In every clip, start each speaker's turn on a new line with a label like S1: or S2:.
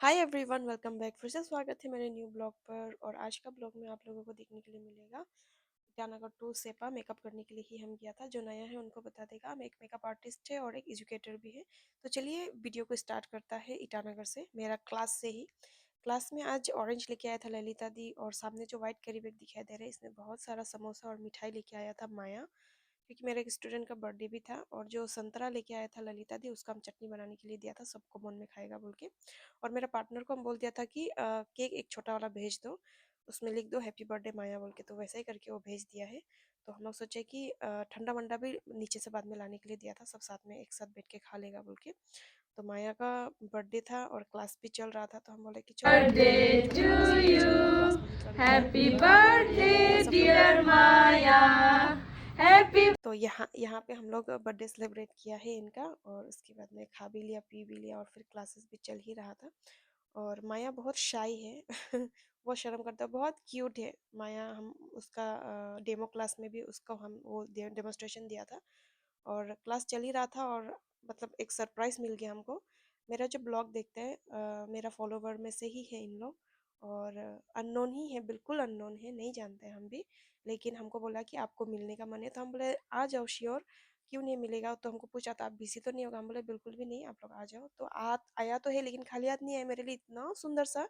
S1: Hi everyone, welcome back. फिर से स्वागत है मेरे न्यू ब्लॉग पर। और आज का ब्लॉग में आप लोगों को देखने के लिए मिलेगा ईटानगर टू सेपा मेकअप करने के लिए ही हम गया था। जो नया है उनको बता देगा, हम एक मेकअप आर्टिस्ट है और एक एजुकेटर भी है। तो चलिए वीडियो को स्टार्ट करता है ईटानगर से, मेरा क्लास से ही। क्लास में आज ऑरेंज लेके आया था ललिता दी, और सामने जो व्हाइट कैरी बैग दिखाई दे रहा है इसमें बहुत सारा समोसा और मिठाई लेके आया था माया, क्योंकि मेरे एक स्टूडेंट का बर्थडे भी था। और जो संतरा लेके आया था ललिता दी, उसका हम चटनी बनाने के लिए दिया था, सबको मन में खाएगा बोल के। और मेरा पार्टनर को हम बोल दिया था कि केक एक छोटा वाला भेज दो, उसमें लिख दो हैप्पी बर्थडे माया बोल के। तो वैसा ही करके वो भेज दिया है। तो हम लोग सोचे कि ठंडा वंडा भी नीचे से बाद में लाने के लिए दिया था, सब साथ में एक साथ बैठ के खा लेगा बोल के। तो माया का बर्थडे था और क्लास भी चल रहा था, तो हम बोले कि चलो
S2: Birthday
S1: छोटा मोटा
S2: to
S1: सेलिब्रेशन होगा, क्लास
S2: you.
S1: में भी चल रहा है
S2: Happy
S1: तो
S2: birthday,
S1: सब लोग भी।
S2: dear Maya. Happy
S1: तो यहाँ यहाँ पे हम लोग बर्थडे सेलिब्रेट किया है इनका, और उसके बाद में खा भी लिया पी भी लिया, और फिर क्लासेस भी चल ही रहा था। और माया बहुत शाई है बहुत शर्म करता है, बहुत क्यूट है माया। हम उसका डेमो क्लास में भी उसको हम वो डेमोस्ट्रेशन दिया था, और क्लास चल ही रहा था। और मतलब एक सरप्राइज मिल गया हमको। मेरा जो ब्लॉग देखते हैं मेरा फॉलोवर में से ही है इन लोग, और अननोन ही है, बिल्कुल अननोन है, नहीं जानते हैं हम भी। लेकिन हमको बोला कि आपको मिलने का मन है, तो हम बोले आ जाओ श्योर, क्यों नहीं मिलेगा। तो हमको पूछा था आप बिजी तो नहीं होगा, हम बोले बिल्कुल भी नहीं, आप लोग आ जाओ। तो आया तो है, लेकिन खाली हाथ नहीं आया। मेरे लिए इतना सुंदर सा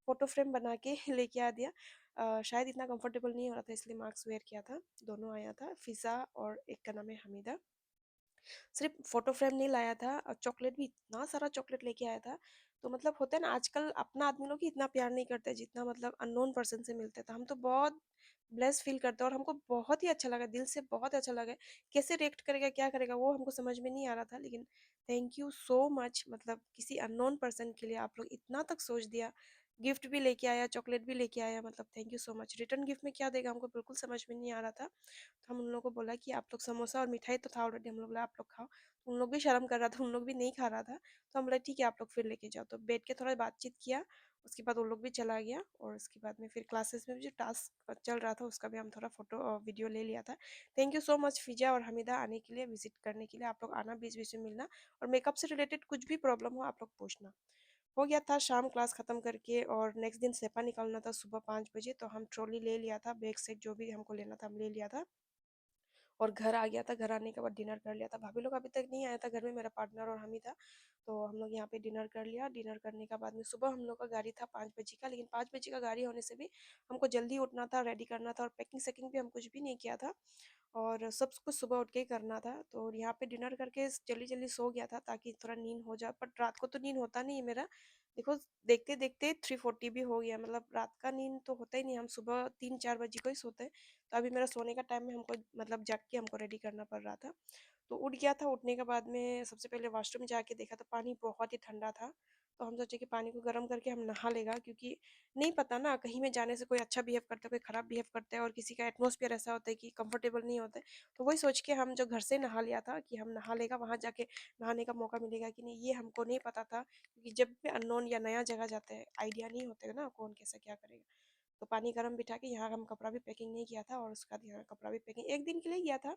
S1: फोटो फ्रेम बना के लेके आ दिया। शायद इतना कंफर्टेबल नहीं हो रहा था, इसलिए मास्क वेयर किया था। दोनों आया था, फिजा और एक का नाम है हमीदा। सिर्फ फोटो फ्रेम नहीं लाया था, और चॉकलेट भी इतना सारा चॉकलेट लेके आया था। तो मतलब होता है ना, आजकल अपना आदमी लोग ही इतना प्यार नहीं करते जितना मतलब अननोन पर्सन से मिलते, तो हम तो बहुत ब्लेस फील करते हैं। और हमको बहुत ही अच्छा लगा, दिल से बहुत अच्छा लगा। कैसे रिएक्ट करेगा, क्या करेगा, वो हमको समझ में नहीं आ रहा था। लेकिन थैंक यू सो मच, मतलब किसी अननोन पर्सन के लिए आप लोग इतना तक सोच दिया। गिफ्ट भी लेके आया, चॉकलेट भी लेके आया, मतलब thank you so much. Return gift में क्या देगा हमको बिल्कुल समझ में नहीं आ रहा था। तो हम उन लोगों को बोला कि आप लोग समोसा और मिठाई तो था ऑलरेडी, हम लोग बोला आप लोग खाओ। तो उन लोग भी शर्म कर रहा था, उन लोग भी नहीं खा रहा था। तो हम बोले ठीक है आप लोग फिर लेके जाओ। तो बैठ के थोड़ा बातचीत किया, उसके बाद उन लोग भी चला गया। और उसके बाद में फिर क्लासेस में भी जो टास्क चल रहा था उसका भी हम थोड़ा फोटो और वीडियो ले लिया था। थैंक यू सो मच फिजा और हमीदा आने के लिए, विजिट करने के लिए। आप लोग आना, बीच बीच में मिलना, और मेकअप से रिलेटेड कुछ भी प्रॉब्लम हो आप लोग पूछना। हो गया था शाम क्लास खत्म करके, और नेक्स्ट दिन सेपा निकलना था सुबह 5 बजे। तो हम ट्रॉली ले लिया था, बैग से जो भी हमको लेना था हम ले लिया था, और घर आ गया था। घर आने के बाद डिनर कर लिया था। भाभी लोग अभी तक नहीं आया था घर में, मेरा पार्टनर और हम ही था। तो हम लोग यहाँ पे डिनर कर लिया। डिनर करने के बाद में सुबह हम लोग का गाड़ी था 5 बजे का, लेकिन 5 बजे का गाड़ी होने से भी हमको जल्दी उठना था, रेडी करना था, और पैकिंग सेकिंग भी हम कुछ भी नहीं किया था, और सब कुछ सुबह उठ के ही करना था। तो यहाँ पे डिनर करके जल्दी जल्दी सो गया था ताकि थोड़ा नींद हो जाए, बट रात को तो नींद होता नहीं है मेरा। देखो देखते देखते 3:40 भी हो गया, मतलब रात का नींद तो होता ही नहीं, हम सुबह 3-4 बजे को ही सोते हैं। तो अभी मेरा सोने का टाइम में हमको मतलब जाग के हमको रेडी करना पड़ रहा था। तो उठ गया था। उठने के बाद में सबसे पहले वॉशरूम जाके देखा तो पानी बहुत ही ठंडा था। तो हम सोचे कि पानी को गर्म करके हम नहा लेगा, क्योंकि नहीं पता ना, कहीं में जाने से कोई अच्छा बिहेव करता है, कोई ख़राब बिहेव करता है, और किसी का एटमॉस्फेयर ऐसा होता है कि कंफर्टेबल नहीं होता है। तो वही सोच के हम जो घर से नहा लिया था कि हम नहा लेगा, वहाँ जाके नहाने का मौका मिलेगा कि नहीं, ये हमको नहीं पता था, क्योंकि जब भी अननोन या नया जगह जाते हैं आइडिया नहीं होते ना कौन कैसा क्या करेगा। तो पानी गर्म बिठा के यहाँ हम कपड़ा भी पैकिंग नहीं किया था, और उसका यहाँ कपड़ा भी पैकिंग एक दिन के लिए किया था।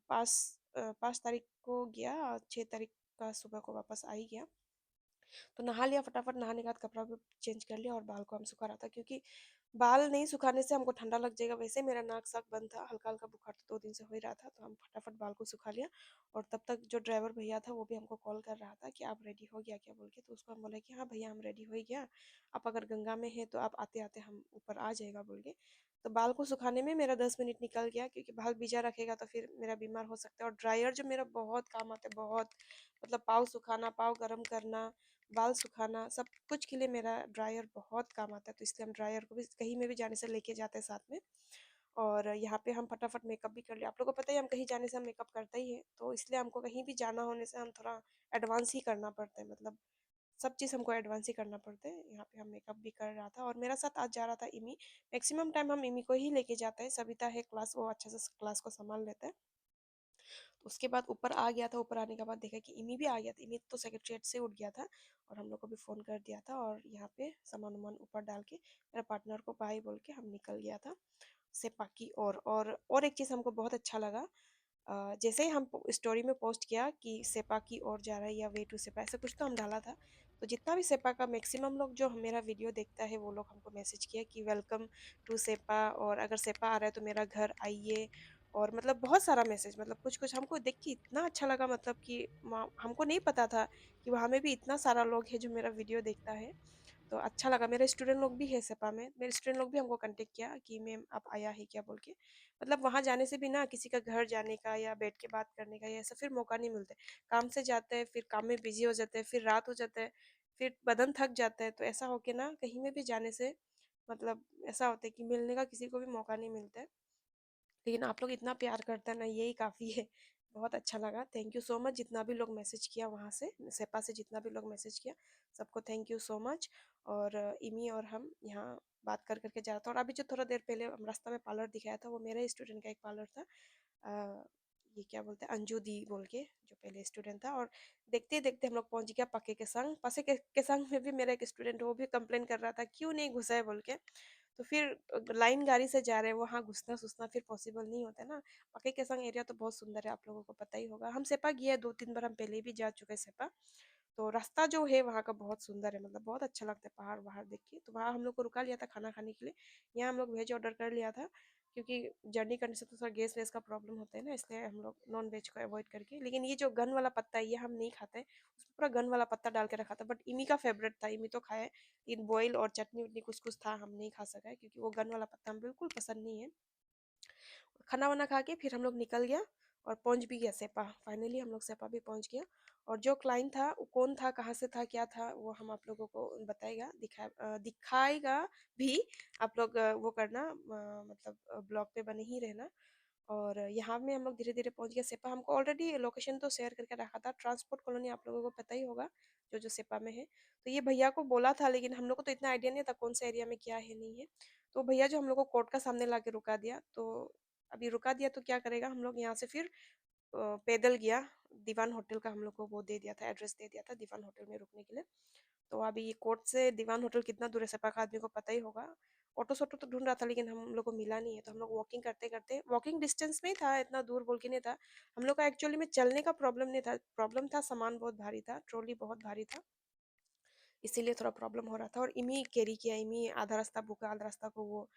S1: 5 तारीख को गया, और 6 तारीख का सुबह को वापस आ ही गया। तो नहा लिया फटाफट, नहाने के बाद कपड़ा भी चेंज कर लिया, और बाल को हम सुखा रहा था, क्योंकि बाल नहीं सुखाने से हमको ठंडा लग जाएगा। वैसे मेरा नाक साक बंद था, हल्का हल्का बुखार तो 2 दिन से हो ही रहा था। तो हम फटाफट बाल को सुखा लिया। और तब तक जो ड्राइवर भैया था वो भी हमको कॉल कर रहा था कि आप रेडी हो गया क्या बोल के। तो उसको हम बोले कि हाँ भैया हम रेडी हो ही गया, आप अगर गंगा में है तो आप आते आते हम ऊपर आ जाएगा बोल के। तो बाल को सुखाने में मेरा 10 मिनट निकल गया, क्योंकि बाल भिजा रखेगा तो फिर मेरा बीमार हो सकता है। और ड्रायर जो मेरा बहुत काम आता है, बहुत मतलब पाँव सुखाना, पाँव गर्म करना, बाल सुखाना, सब कुछ के लिए मेरा ड्रायर बहुत काम आता है। तो इसलिए हम ड्रायर को भी कहीं में भी जाने से लेके जाते हैं साथ में। और यहाँ पे हम फटाफट मेकअप भी कर लिया। आप लोगों को पता ही है, हम कहीं जाने से हम मेकअप करते ही है, तो इसलिए हमको कहीं भी जाना होने से हम थोड़ा एडवांस ही करना पड़ता है, मतलब सब चीज़ हमको एडवांस ही करना पड़ता है। यहाँ पे हम मेकअप भी कर रहा था, और मेरा साथ आज जा रहा था इमी। मैक्सिमम टाइम हम इमी को ही लेके जाते हैं, सविता है क्लास, वो अच्छे से क्लास को संभाल लेता है। तो उसके बाद ऊपर आ गया था। ऊपर आने के बाद देखा कि इमी भी आ गया था। इमी तो सेक्रेटरीट से उठ गया था, और हम लोग को भी फ़ोन कर दिया था। और यहाँ पे सामान वामान ऊपर डाल के मेरा पार्टनर को बाय बोल के हम निकल गया था सेपा की ओर। और एक चीज़ हमको बहुत अच्छा लगा, जैसे ही हम स्टोरी में पोस्ट किया कि सेपा की ओर जा रहा है या वे टू सेपा, ऐसा कुछ तो हम डाला था। तो जितना भी सेपा का मैक्सिमम लोग जो मेरा वीडियो देखता है वो लोग हमको मैसेज किया कि वेलकम टू सेपा, और अगर सेपा आ रहा है तो मेरा घर आइए। और मतलब बहुत सारा मैसेज, मतलब कुछ कुछ हमको देख के इतना अच्छा लगा, मतलब कि हमको नहीं पता था कि वहाँ में भी इतना सारा लोग है जो मेरा वीडियो देखता है। तो अच्छा लगा। मेरे स्टूडेंट लोग भी है सेपा में, मेरे स्टूडेंट लोग भी हमको कांटेक्ट किया कि मैम आप आया है क्या बोल के। मतलब वहाँ जाने से भी ना किसी का घर जाने का या बैठ के बात करने का या ऐसा फिर मौका नहीं मिलता है। काम से जाते हैं, फिर काम में बिजी हो जाते हैं, फिर रात हो जाता है, फिर बदन थक जाता है, तो ऐसा हो के ना कहीं में भी जाने से मतलब ऐसा होता है कि मिलने का किसी को भी मौका नहीं मिलता है। लेकिन आप लोग इतना प्यार करते हैं ना, यही काफ़ी है। बहुत अच्छा लगा, थैंक यू सो मच। जितना भी लोग मैसेज किया वहाँ से सेपा से, जितना भी लोग मैसेज किया सबको थैंक यू सो मच। और इमी और हम यहाँ बात कर करके जा रहा था, और अभी जो थोड़ा देर पहले हम रास्ता में पार्लर दिखाया था वो मेरे स्टूडेंट का एक पार्लर था। ये क्या बोलते हैं, अंजू दी बोल के, जो पहले स्टूडेंट था। और देखते ही देखते हम लोग पहुंच गया पक्के के संग। पसे के संग में भी मेरा एक स्टूडेंट, वो भी कंप्लेन कर रहा था क्यों नहीं घुसा है बोल के। तो फिर लाइन गाड़ी से जा रहे हैं, वहाँ घुसना घुसना फिर पॉसिबल नहीं होता है ना। पके केसंग एरिया तो बहुत सुंदर है, आप लोगों को पता ही होगा। हम सेपा गए 2-3 बार, हम पहले भी जा चुके हैं सेपा। तो रास्ता जो है वहाँ का बहुत सुंदर है, मतलब बहुत अच्छा लगता है पहाड़ वहाड़ देख के। तो वहाँ हम लोग को रुका लिया था खाना खाने के लिए। यहाँ हम लोग वेज ऑर्डर कर लिया था, क्योंकि जर्नी करने से तो थोड़ा गैस वैस का प्रॉब्लम होता है ना, इसलिए हम लोग नॉन वेज को अवॉइड करके। लेकिन ये जो गन वाला पत्ता है ये हम नहीं खाते हैं, उसमें पूरा गन वाला पत्ता डाल के रखा था। बट इमी का फेवरेट था, इमी तो खाए। लेकिन बॉयल और चटनी उटनी कुछ कुछ था, हम नहीं खा सका क्योंकि वो गन वाला पत्ता हम बिल्कुल पसंद नहीं है। खाना वाना खा के फिर हम लोग निकल गया और पहुंच भी गया सेपा। फाइनली हम लोग सेपा भी पहुंच गया। और जो क्लाइंट था वो कौन था, कहाँ से था, क्या था, वो हम आप लोगों को बताएगा, दिखाएगा भी। आप लोग वो करना, मतलब ब्लॉग पे बने ही रहना। और यहाँ में हम लोग धीरे धीरे पहुंच गए सेपा। हमको ऑलरेडी लोकेशन तो शेयर करके रखा था, ट्रांसपोर्ट कॉलोनी आप लोगों को पता ही होगा, जो जो सेपा में है। तो ये भैया को बोला था, लेकिन हम लोग को तो इतना आइडिया नहीं था कौन सा एरिया में क्या है नहीं है। तो भैया जो हम लोग को कोर्ट का सामने ला के रुका दिया। तो अभी रुका दिया तो क्या करेगा, हम लोग यहाँ से फिर पैदल गया। दीवान होटल का हम लोग को वो दे दिया था, एड्रेस दे दिया था दीवान होटल में रुकने के लिए। तो अभी ये कोर्ट से दीवान होटल कितना दूर है सेपा का आदमी को पता ही होगा। ऑटो सोटो तो ढूंढ रहा था लेकिन हम लोग को मिला नहीं है, तो हम लोग वॉकिंग करते करते, वॉकिंग डिस्टेंस में ही था, इतना दूर बोल के नहीं था। हम लोग का एक्चुअली में चलने का प्रॉब्लम नहीं था, प्रॉब्लम था सामान बहुत भारी था, ट्रॉली बहुत भारी था, इसीलिए थोड़ा प्रॉब्लम हो रहा था। और इमी कैरी किया, इमी आधा रास्ता बुका, आधा रास्ता को वो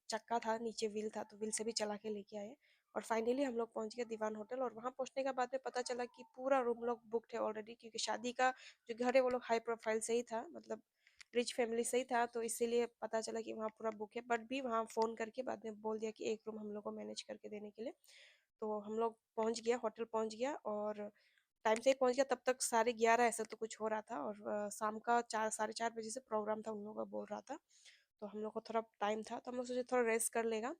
S1: चक्का था नीचे, व्हील था, तो व्हील से भी चला के लेके आए। और फाइनली हम लोग पहुंच गए दीवान होटल। और वहां पहुंचने के बाद में पता चला कि पूरा रूम लोग बुकड है ऑलरेडी, क्योंकि शादी का जो घर है वो लोग हाई प्रोफाइल से ही था, मतलब रिच फैमिली से ही था। तो इसीलिए पता चला कि वहाँ पूरा बुक है। बट भी वहाँ फ़ोन करके बाद में बोल दिया कि एक रूम हम लोग को मैनेज करके देने के लिए। तो हम लोग पहुँच गया, होटल पहुँच गया, और टाइम से ही पहुँच गया। तब तक 11:30 ऐसा तो कुछ हो रहा था, और शाम का 4 साढ़े 4 बजे से प्रोग्राम था उन लोगों का बोल रहा था। तो हम लोग को थोड़ा टाइम था, तो हम लोग सोचे थोड़ा रेस्ट कर लेगा।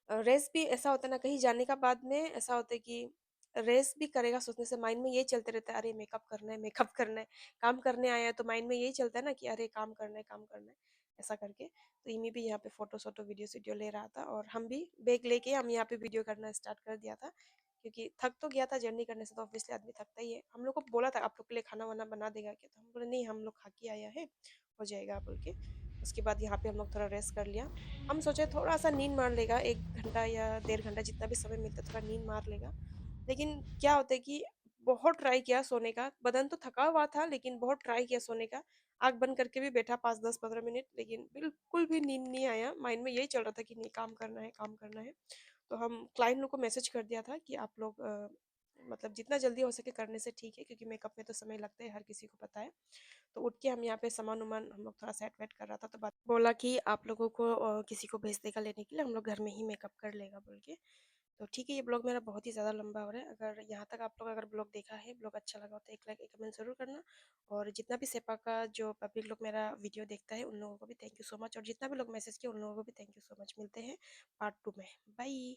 S1: रेस्ट भी ऐसा होता है ना, कहीं जाने का बाद में ऐसा होता है कि रेस्ट भी करेगा सोचने से माइंड में यही चलते रहता है, अरे मेकअप करना है, मेकअप करना है। काम करने आया है तो माइंड में यही चलता है ना कि अरे काम करना है, काम करना है, ऐसा करके। तो इमी भी यहाँ पे फोटो सोटो वीडियो वीडियो ले रहा था, और हम भी बैग लेके हम यहाँ पे वीडियो करना स्टार्ट कर दिया था, क्योंकि थक तो गया था जर्नी करने से, तो ऑब्वियसली आदमी थकता ही है। हम लोग को बोला था आप लोग के लिए खाना वाना बना देगा क्या, तो हम बोले नहीं, हम लोग खा के आया है, हो जाएगा बोल के। उसके बाद यहाँ पे हम लोग थोड़ा रेस्ट कर लिया। हम सोचे थोड़ा सा नींद मार लेगा, 1 घंटा या 1.5 घंटा जितना भी समय मिलता है, थोड़ा नींद मार लेगा। लेकिन क्या होता है कि बहुत ट्राई किया सोने का, बदन तो थका हुआ था लेकिन बहुत ट्राई किया सोने का। आँख बंद करके भी बैठा 5-10-15 मिनट, लेकिन बिल्कुल भी नींद नहीं आया। माइंड में यही चल रहा था कि नहीं, काम करना है, काम करना है। तो हम क्लाइंट लोग को मैसेज कर दिया था कि आप लोग मतलब जितना जल्दी हो सके करने से ठीक है, क्योंकि मेकअप में तो समय लगता है, हर किसी को पता है। तो उठ के हम यहाँ पे सामान उमान हम लोग थोड़ा सेट वेट कर रहा था, तो बात बोला कि आप लोगों को किसी को भेज देगा लेने के लिए, हम लोग घर में ही मेकअप कर लेगा बोल के। तो ठीक है, ये ब्लॉग मेरा बहुत ही ज़्यादा लंबा हो रहा है। अगर यहाँ तक आप लोग अगर ब्लॉग देखा है, ब्लॉग अच्छा लगा हो तो एक लाइक एक कमेंट ज़रूर करना। और जितना भी सेपा का जो पब्लिक लोग मेरा वीडियो देखता है उन लोगों को भी थैंक यू सो मच, और जितना भी लोग मैसेज किए उन लोगों को भी थैंक यू सो मच। मिलते हैं पार्ट 2 में। बाय।